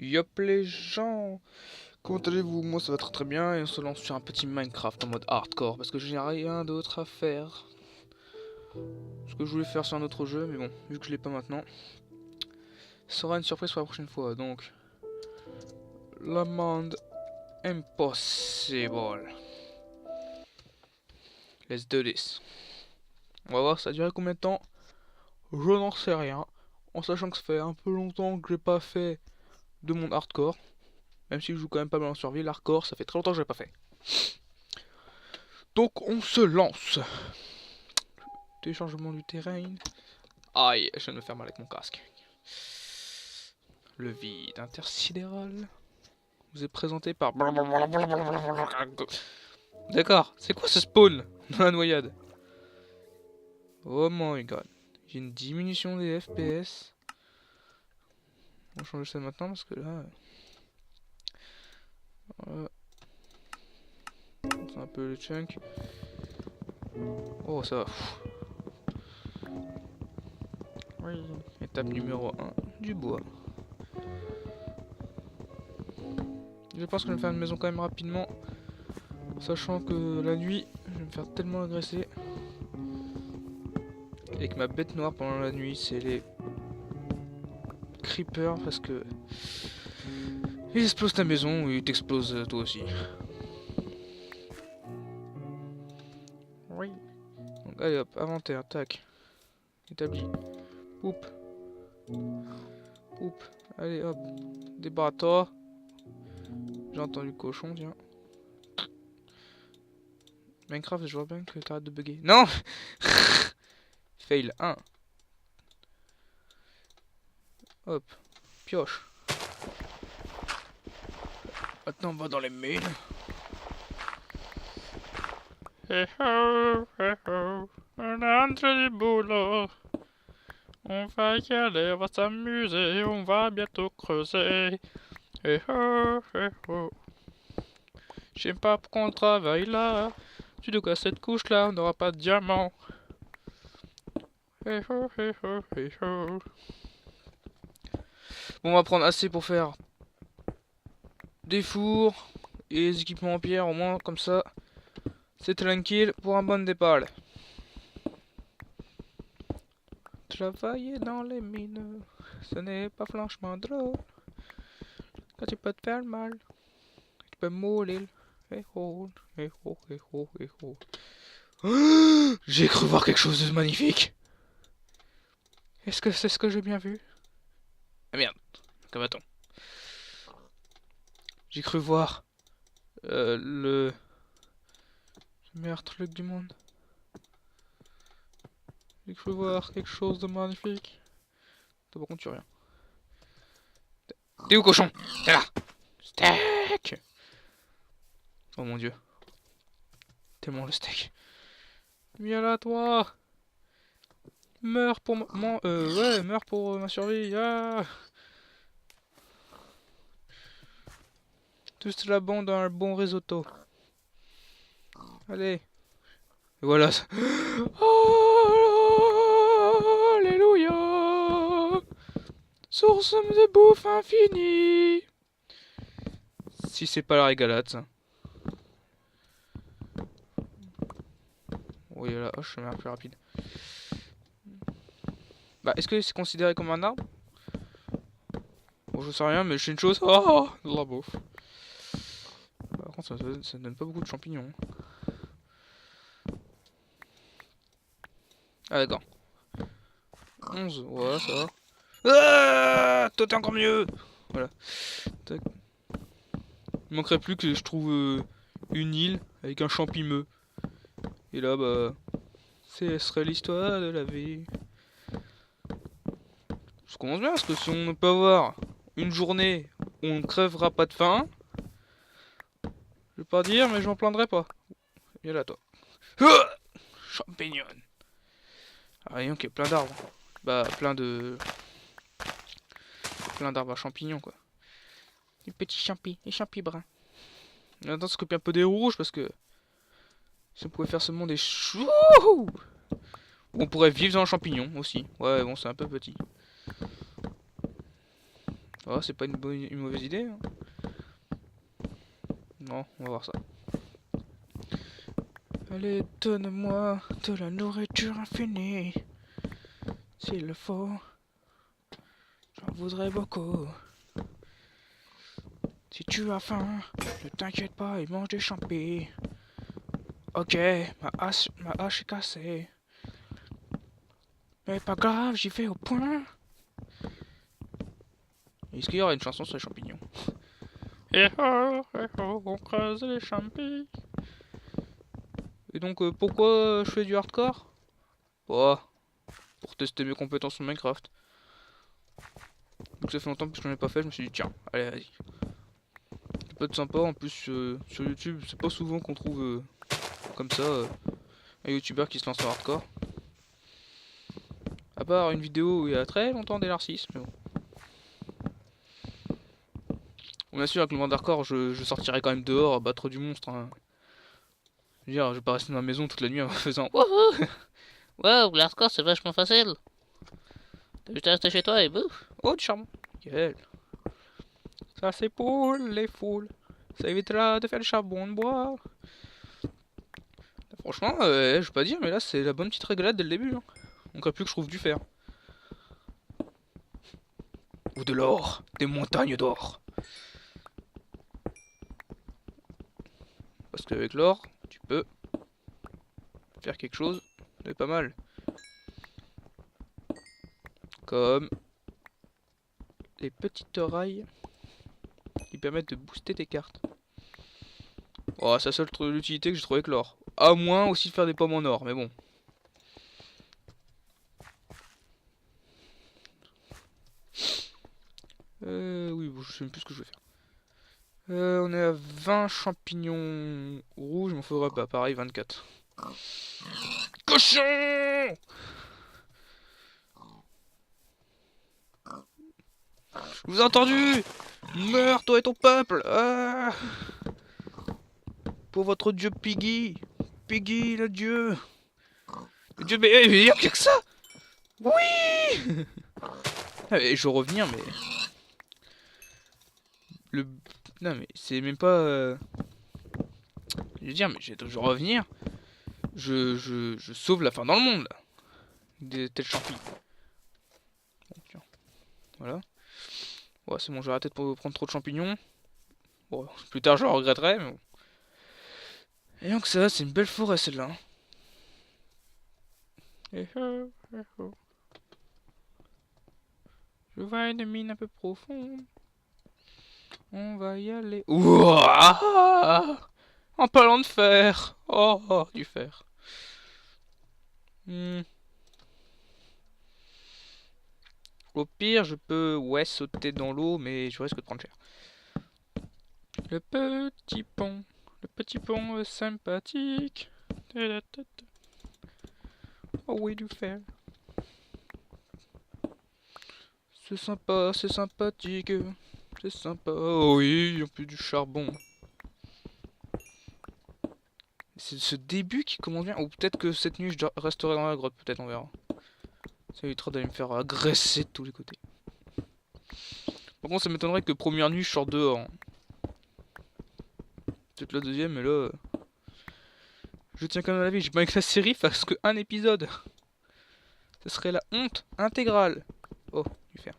Yop les gens, comment allez-vous? Moi ça va très très bien et on se lance sur un petit Minecraft en mode hardcore parce que j'ai rien d'autre à faire. Ce que je voulais faire sur un autre jeu mais bon, vu que je l'ai pas maintenant, ça sera une surprise pour la prochaine fois. Donc, l'amende impossible. Let's do this. On va voir ça a duré combien de temps. Je n'en sais rien. En sachant que ça fait un peu longtemps que j'ai pas fait de monde hardcore. Même si je joue quand même pas mal en survie, l'hardcore ça fait très longtemps que je l'ai pas fait. Donc on se lance. Téléchargement du terrain. Aïe, je viens de me faire mal avec mon casque. Le vide intersidéral vous est présenté par... D'accord, c'est quoi ce spawn dans la noyade? Oh my god. J'ai une diminution des FPS. On va changer ça maintenant parce que là... c'est un peu le chunk. Oh ça va. Oui. Étape numéro 1, du bois. Je pense que je vais me faire une maison quand même rapidement. Sachant que la nuit, je vais me faire tellement agresser. Et que ma bête noire pendant la nuit, c'est les creepers parce que... ils explosent ta maison ou ils t'explosent toi aussi. Oui. Donc allez hop, inventaire, tac. Établi. Oup. Oup. Allez hop. Débarrasse-toi. J'ai entendu le cochon, tiens. Minecraft, je vois bien que t'arrêtes de bugger. Non. Fail 1. Hop. Pioche. Maintenant on va dans les mines. Eh oh, on est rentré du boulot. On va y aller, on va s'amuser, on va bientôt creuser. Eh oh, eh oh. J'aime pas pourquoi on travaille là. Tu dois casser cette couche là, on n'aura pas de diamant. Eh oh, eh oh, eh oh. Bon, on va prendre assez pour faire des fours et des équipements en pierre, au moins comme ça. C'est tranquille pour un bon départ. Travailler dans les mines, ce n'est pas franchement drôle. Quand tu peux te faire mal, tu peux mourir. Eh oh, eh oh, eh oh, eh oh. J'ai cru voir quelque chose de magnifique. Est-ce que c'est ce que j'ai bien vu? Ah merde, que va-t-on? J'ai cru voir le meilleur truc du monde. J'ai cru voir quelque chose de magnifique. Toi par contre tu rien. T'es où cochon? T'es là. Steak. Oh mon dieu. Tellement le steak. Viens là toi. Meurs pour ouais, meurs pour ma survie. Ah. Tout cela bon dans un bon risotto. Allez. Et voilà. Alléluia. Source de bouffe infinie. Si c'est pas la régalade, ça. Oui, là, oh, je suis un peu rapide. Bah, est-ce que c'est considéré comme un arbre? Bon, je sais rien, mais je sais une chose. Oh, de la bouffe. Par contre, ça donne pas beaucoup de champignons. Ah, d'accord. 11, ouais, ça va. Ah, toi, t'es encore mieux. Voilà. Tac. Il manquerait plus que je trouve une île avec un champimeux. Et là, bah, ce serait l'histoire de la vie. Ça commence bien, parce que si on ne peut avoir une journée où on ne crèvera pas de faim, je vais pas dire, mais j'en plaindrai pas. Viens là, toi. Champignon. Ah, voyons qu'il y a plein d'arbres. Bah, plein d'arbres à champignons, quoi. Les petits champis, les champis bruns. Attends, se couper un peu des rouges, parce que si on pouvait faire seulement des choux, on pourrait vivre dans le champignon aussi. Ouais, bon, c'est un peu petit. Oh, c'est pas une mauvaise idée. Hein. Non, on va voir ça. Allez, donne-moi de la nourriture infinie. S'il le faut, j'en voudrais beaucoup. Si tu as faim, ne t'inquiète pas et mange des champis. Ok, ma hache est cassée. Mais pas grave, j'y vais au point. Est-ce qu'il y aura une chanson sur les champignons? Eh oh, on creuse les champis. Et donc, pourquoi je fais du hardcore? Oh, pour tester mes compétences sur Minecraft. Donc ça fait longtemps que je n'en ai pas fait, je me suis dit tiens, allez vas-y. Ça peut être sympa, en plus sur YouTube, c'est pas souvent qu'on trouve comme ça un youtubeur qui se lance en hardcore. À part une vidéo où il y a très longtemps des narcisses, mais bon. Bien sûr, avec le monde hardcore, je sortirai quand même dehors à battre du monstre. Hein. Je veux dire, je vais pas rester dans la maison toute la nuit en faisant wouhou. Wow, l'hardcore c'est vachement facile. T'as juste à rester chez toi et bouf. Oh, du charbon. Nickel. Ça c'est pour les foules. Ça évitera de faire le charbon de bois. Franchement, je vais pas dire, mais là c'est la bonne petite réglade dès le début. Hein. Donc, il n'y a plus que je trouve du fer. Ou de l'or. Des montagnes d'or. Parce qu'avec l'or, tu peux faire quelque chose de pas mal. Comme les petites rails qui permettent de booster tes cartes. Oh, c'est la seule utilité que j'ai trouvé avec l'or. À moins aussi de faire des pommes en or, mais bon. Oui, bon, je sais même plus ce que je vais faire. On est à 20 champignons rouges, il m'en faudrait pas, pareil, 24. Cochon! Je vous ai entendu! Meurs, toi et ton peuple! Ah, pour votre dieu Piggy! Piggy, le dieu! Le dieu, mais il y a que ça! Oui! Ah, mais je veux revenir, mais... Le... Non, mais c'est même pas... Je veux dire, mais je vais revenir. Je sauve la fin dans le monde, là. Des tels champis. Bon, tiens. Voilà. Ouais, c'est bon, j'ai arrêté de prendre trop de champignons. Bon, plus tard, je le regretterai, mais bon. Et donc ça, c'est une belle forêt, celle-là. Hein. Eh oh, eh oh. Je vois une mine un peu profonde. On va y aller. Ouah! En parlant de fer. Oh, oh, du fer. Au pire, je peux, ouais, sauter dans l'eau, mais je risque de prendre cher. Le petit pont. Le petit pont sympathique. Oh oui, du fer. C'est sympa, c'est sympathique. C'est sympa. Oh oui, il y a plus du charbon. C'est ce début qui commence bien. Ou peut-être que cette nuit, je resterai dans la grotte. Peut-être, on verra. Ça évitera d'aller me faire agresser de tous les côtés. Par contre, ça m'étonnerait que première nuit, je sors dehors. Hein. Peut-être la deuxième, mais là... Je tiens quand même à la vie. J'ai pas que la série fasse que un épisode. Ce serait la honte intégrale. Oh, du fer.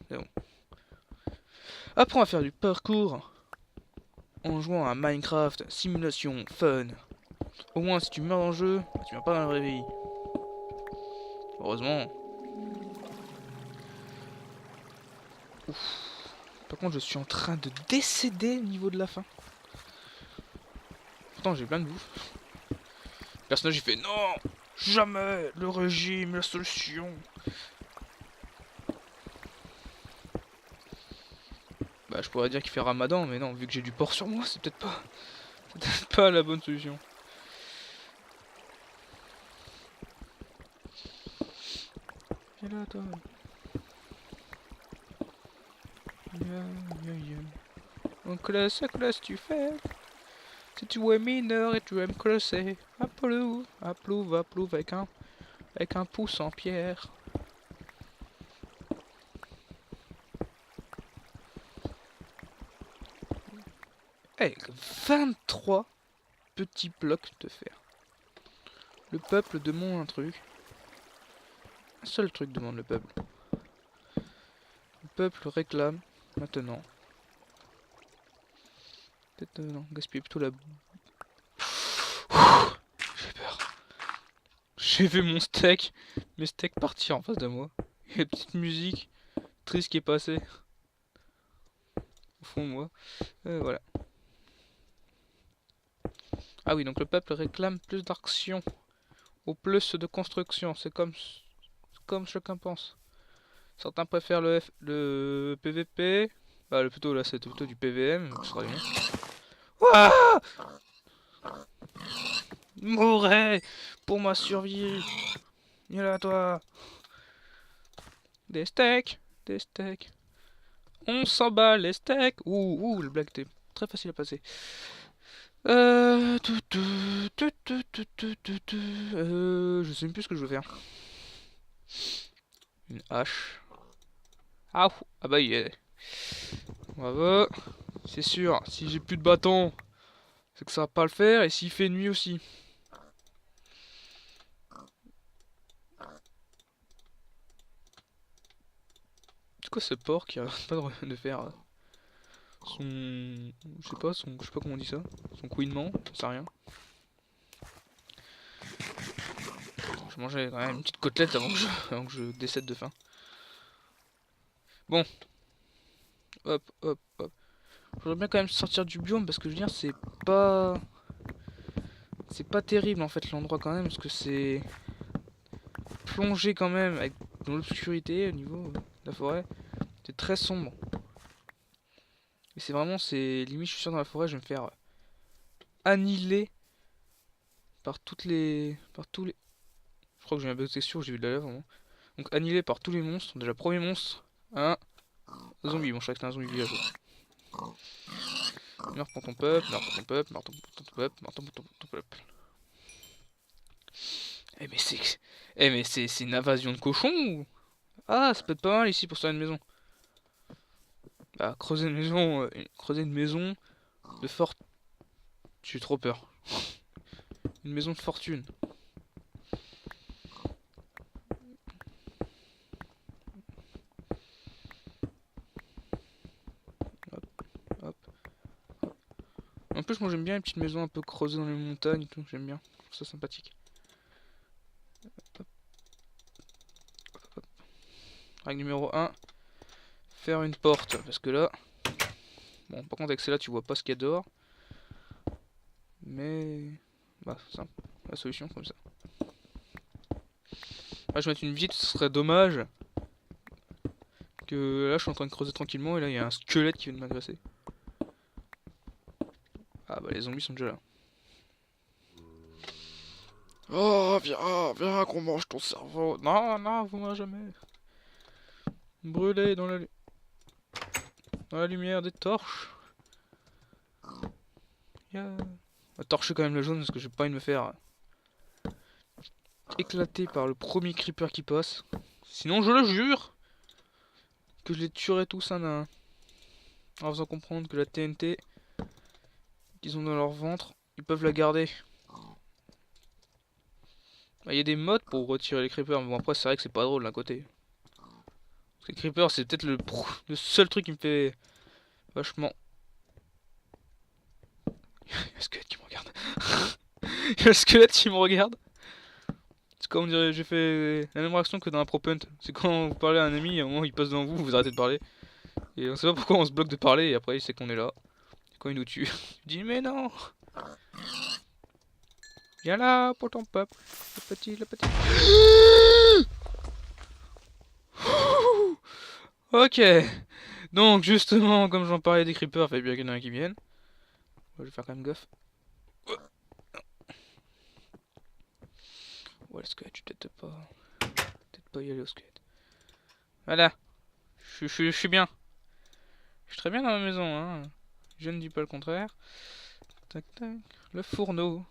C'est bon. Apprends à faire du parcours en jouant à Minecraft, simulation, fun. Au moins, si tu meurs dans le jeu, tu meurs pas dans la vraie vie. Heureusement. Ouf. Par contre, je suis en train de décéder au niveau de la fin. Pourtant, j'ai plein de bouffe. Le personnage, il fait non, jamais, le régime, la solution. Bah, je pourrais dire qu'il fait ramadan, mais non, vu que j'ai du porc sur moi, c'est peut-être pas la bonne solution. Viens là, toi. En classe, à classe, tu fais. Si tu es mineur et tu aimes creuser, applouve avec un avec un pouce en pierre. Avec 23 petits blocs de fer. Le peuple demande un truc. Un seul truc demande le peuple. Le peuple réclame maintenant. Peut-être non, gaspiller plutôt la... J'ai peur. J'ai vu mon steak, mes steaks partir en face de moi. Il y a une petite musique triste qui est passée. Au fond de moi. Voilà. Ah oui, donc le peuple réclame plus d'action. Ou plus de construction. C'est comme chacun pense. Certains préfèrent le PVP. Bah, plutôt là, c'est plutôt du PVM. Ce sera bien. Ouah, mourrai pour ma survie. Viens là, toi. Des steaks. Des steaks. On s'emballe les steaks. Ouh, le blague était très facile à passer. Je sais même plus ce que je veux faire. Une hache. Ah, ah bah, yeah. Bravo. C'est sûr, si j'ai plus de bâton, c'est que ça va pas le faire. Et s'il fait nuit aussi. C'est quoi ce porc qui arrête pas de faire son... Je sais pas comment on dit ça. Son couinement, ça sert à rien. Je mangeais quand même une petite côtelette avant que je décède de faim. Bon. Hop, hop, hop. J'aimerais bien quand même sortir du biome parce que je veux dire, c'est pas... C'est pas terrible en fait l'endroit quand même parce que c'est... Plongé quand même avec dans l'obscurité au niveau de la forêt. C'est très sombre. Et c'est vraiment, c'est limite, je suis sûr dans la forêt, je vais me faire annihiler par tous les... Je crois que j'ai un bug de texture, j'ai vu de la lave vraiment. Donc annihilé par tous les monstres. Déjà, premier monstre, un zombie. Bon, je crois que c'était un zombie villageois. Meurs pour ton peuple, meurs pour ton peuple, meurs pour ton peuple, meurs pour ton peuple. Eh mais c'est... Eh mais c'est une invasion de cochons ou... Ah, ça peut être pas mal ici pour faire une maison. Bah, creuser une maison de forte... J'ai trop peur. Une maison de fortune. Hop, hop, hop. En plus, moi j'aime bien les petites maisons un peu creusées dans les montagnes et tout. J'aime bien. Je trouve ça sympathique. Hop, hop. Règle numéro 1. Faire une porte. Parce que là... Bon, par contre avec celle-là, tu vois pas ce qu'il y a dehors. Mais... Bah, c'est simple. La solution comme ça. Là, je vais mettre une vitre, ce serait dommage. Que là, je suis en train de creuser tranquillement et là, il y a un squelette qui vient de m'agresser. Ah bah, les zombies sont déjà là. Oh, viens qu'on mange ton cerveau. Non, non, vous mangez jamais. Brûlé dans la lumière des torches. On va torcher quand même le jaune parce que j'ai pas envie de me faire éclater par le premier creeper qui passe. Sinon, je le jure que je les tuerai tous un à un. En faisant comprendre que la TNT qu'ils ont dans leur ventre, ils peuvent la garder. Il y a des modes pour retirer les creepers, mais bon après c'est vrai que c'est pas drôle d'un côté. Parce que les creepers c'est peut-être le seul truc qui me fait vachement... Il y a le squelette qui me regarde. Il y a le squelette qui me regarde. C'est comme dire, j'ai fait la même réaction que dans un pro punt. C'est quand vous parlez à un ami, à un moment il passe devant vous, vous arrêtez de parler. Et on sait pas pourquoi on se bloque de parler et après il sait qu'on est là. Et quand il nous tue, il dit mais non. Viens là pour ton peuple. Le petit. Ok. Donc justement, comme j'en parlais des creepers, fallait bien qu'il y en ait un qui vienne. Je vais faire quand même gaffe. Ouais, le squelette, je vais peut-être pas y aller au squelette. Voilà. Je suis bien. Je suis très bien dans ma maison, hein. Je ne dis pas le contraire. Tac tac. Le fourneau.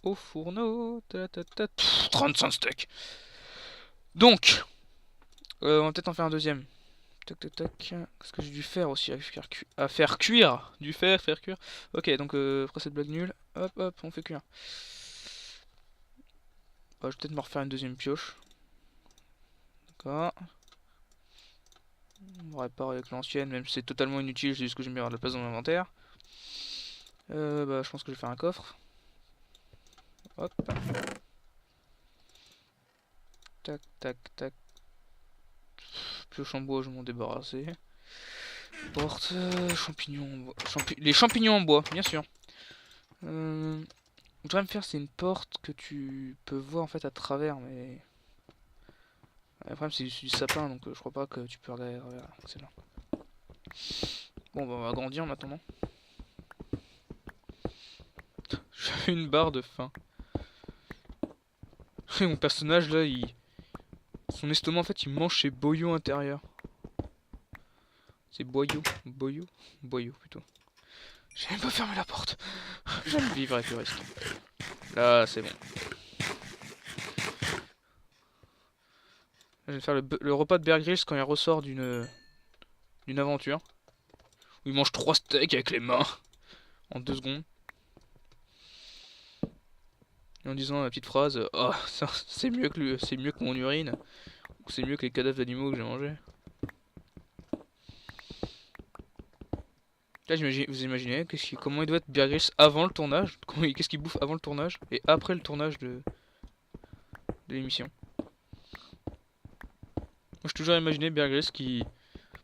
au fourneau. 35 steaks. Donc, on va peut-être en faire un deuxième. Tac tac tac. Qu'est-ce que j'ai dû faire aussi à faire cuire. Du faire cuire. Ok, donc après cette blague nulle, hop hop, on fait cuire. Je vais peut-être me refaire une deuxième pioche. D'accord. On répare avec l'ancienne, même si c'est totalement inutile, c'est juste que j'aime bien avoir de la place dans l'inventaire. Je pense que je vais faire un coffre. Hop. Tac, tac, tac. Pioche en bois, je vais m'en débarrasser. Porte, champignons en bois. Les champignons en bois, bien sûr. Je voudrais me faire, c'est une porte que tu peux voir en fait à travers, mais... Le problème c'est du sapin, donc je crois pas que tu peux regarder. C'est là. Bon, bah on va agrandir en attendant. J'ai une barre de faim. Et mon personnage là, son estomac en fait il mange ses boyaux intérieurs. C'est boyaux, boyaux plutôt. J'ai même pas fermé la porte. J'aime vivre avec le risque. Là c'est bon. Je vais faire le repas de Bear Grylls quand il ressort d'une aventure. Où il mange 3 steaks avec les mains. En 2 secondes. Et en disant la petite phrase, oh, c'est mieux que mon urine. Ou c'est mieux que les cadavres d'animaux que j'ai mangés. Là, vous imaginez comment il doit être Bear Grylls avant le tournage. Qu'est-ce qu'il bouffe avant le tournage et après le tournage de l'émission. Moi, j'ai toujours imaginé Bear Grylls qui,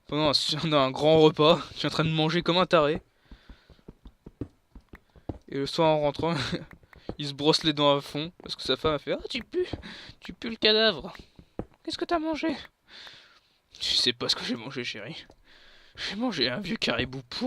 pendant un grand repas, qui est en train de manger comme un taré. Et le soir en rentrant, il se brosse les dents à fond parce que sa femme a fait: ah, tu pues le cadavre. Qu'est-ce que t'as mangé? Je sais pas ce que j'ai mangé, chérie. J'ai mangé un vieux caribou pourri.